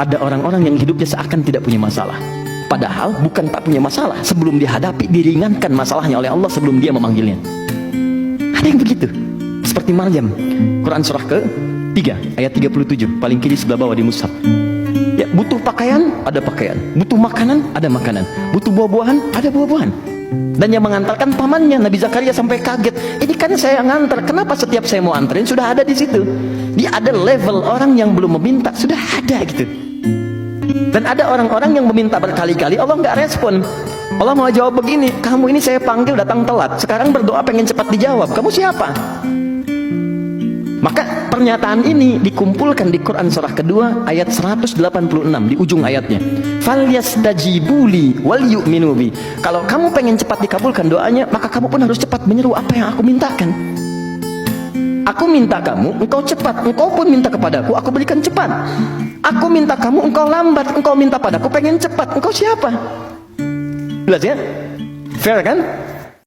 Ada orang-orang yang hidupnya seakan tidak punya masalah, padahal bukan tak punya masalah. Sebelum dihadapi, diringankan masalahnya oleh Allah sebelum dia memanggilnya. Ada yang begitu, seperti Maryam. Quran surah ke-3 ayat 37, paling kiri sebelah bawah di mushaf. Ya, butuh pakaian, ada pakaian. Butuh makanan, ada makanan. Butuh buah-buahan, ada buah-buahan. Dan yang mengantarkan pamannya, Nabi Zakaria sampai kaget. Ini kan saya ngantar, kenapa setiap saya mau anterin sudah ada di situ? Dia ada level orang yang belum meminta, sudah ada gitu. Dan ada orang-orang yang meminta berkali-kali, Allah nggak respon. Allah mau jawab begini, kamu ini saya panggil datang telat, sekarang berdoa pengen cepat dijawab, kamu siapa? Maka pernyataan ini dikumpulkan di Quran surah kedua ayat 186 di ujung ayatnya. Falyastajibuli wal yu'minu bi. Kalau kamu pengen cepat dikabulkan doanya, maka kamu pun harus cepat menyeru apa yang aku mintakan. Aku minta kamu, engkau cepat. Engkau pun minta kepadaku, aku berikan cepat. Aku minta kamu, engkau lambat. Engkau minta padaku, pengen cepat. Engkau siapa? Jelas ya? Fair kan?